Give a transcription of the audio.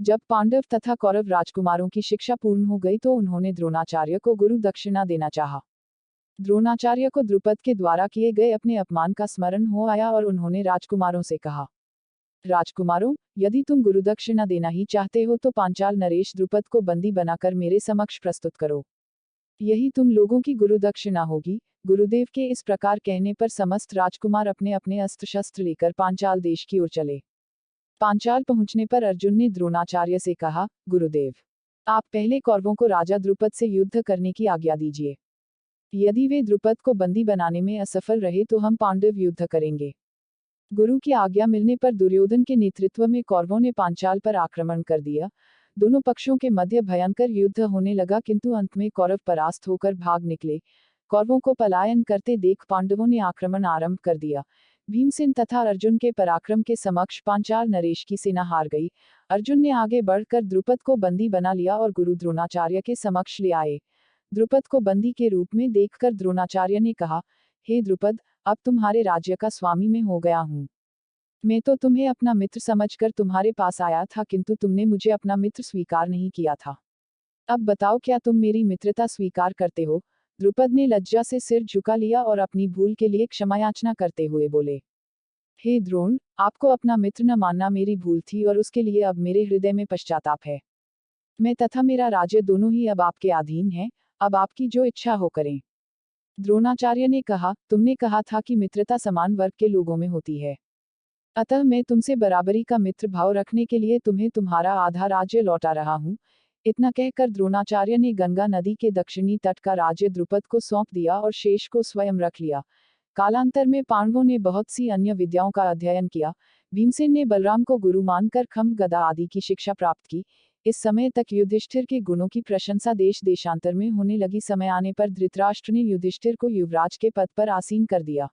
जब पांडव तथा कौरव राजकुमारों की शिक्षा पूर्ण हो गई तो उन्होंने द्रोणाचार्य को गुरु दक्षिणा देना चाहा। द्रोणाचार्य को द्रुपद के द्वारा किए गए अपने अपमान का स्मरण हो आया और उन्होंने राजकुमारों से कहा, राजकुमारों, यदि तुम गुरुदक्षिणा देना ही चाहते हो तो पांचाल नरेश द्रुपद को बंदी बनाकर मेरे समक्ष प्रस्तुत करो। यही तुम लोगों की गुरुदक्षिणा होगी। गुरुदेव के इस प्रकार कहने पर समस्त राजकुमार अपने अपने अस्त्र शस्त्र लेकर पांचाल देश की ओर चले। पांचाल पहुंचने पर अर्जुन ने द्रोणाचार्य से कहा, गुरुदेव, आप पहले कौरवों को राजा द्रुपद से युद्ध करने की आज्ञा दीजिए। यदि वे द्रुपद को बंदी बनाने में असफल रहे तो हम पांडव युद्ध करेंगे। गुरु की आज्ञा मिलने पर दुर्योधन के नेतृत्व में कौरवों ने पांचाल पर आक्रमण कर दिया। दोनों पक्षों के मध्य भयंकर युद्ध होने लगा, किंतु अंत में कौरव परास्त होकर भाग निकले। कौरवों को पलायन करते देख पांडवों ने आक्रमण आरंभ कर दिया। भीमसेन तथा अर्जुन के पराक्रम के समक्ष पांचाल नरेश की सेना हार गई। अर्जुन ने आगे बढ़कर द्रुपद को बंदी बना लिया और गुरु द्रोणाचार्य के समक्ष ले आए। द्रुपद को बंदी के रूप में देखकर द्रोणाचार्य ने कहा, हे द्रुपद, अब तुम्हारे राज्य का स्वामी मैं हो गया हूँ। मैं तो तुम्हें अपना मित्र समझकर तुम्हारे पास आया था, किंतु तुमने मुझे अपना मित्र स्वीकार नहीं किया था। अब बताओ, क्या तुम मेरी मित्रता स्वीकार करते हो? द्रुपद ने लज्जा से सिर झुका लिया और अपनी भूल के लिए क्षमायाचना करते हुए बोले, हे द्रोण, आपको अपना मित्र न मानना मेरी भूल थी और उसके लिए अब मेरे हृदय में पश्चाताप है। मैं तथा मेरा राज्य दोनों ही अब आपके अधीन है, अब आपकी जो इच्छा हो करें। द्रोणाचार्य ने कहा, तुमने कहा था कि मित्रता समान वर्ग के लोगों में होती है, अतः मैं तुमसे बराबरी का मित्र भाव रखने के लिए तुम्हें तुम्हारा आधा राज्य लौटा रहा हूँ। इतना कहकर द्रोणाचार्य ने गंगा नदी के दक्षिणी तट का राज्य द्रुपद को सौंप दिया और शेष को स्वयं रख लिया। कालांतर में पांडवों ने बहुत सी अन्य विद्याओं का अध्ययन किया। भीमसेन ने बलराम को गुरु मानकर खम्भ गदा आदि की शिक्षा प्राप्त की। इस समय तक युधिष्ठिर के गुणों की प्रशंसा देश देशांतर में होने लगी। समय आने पर धृतराष्ट्र ने युधिष्ठिर को युवराज के पद पर आसीन कर दिया।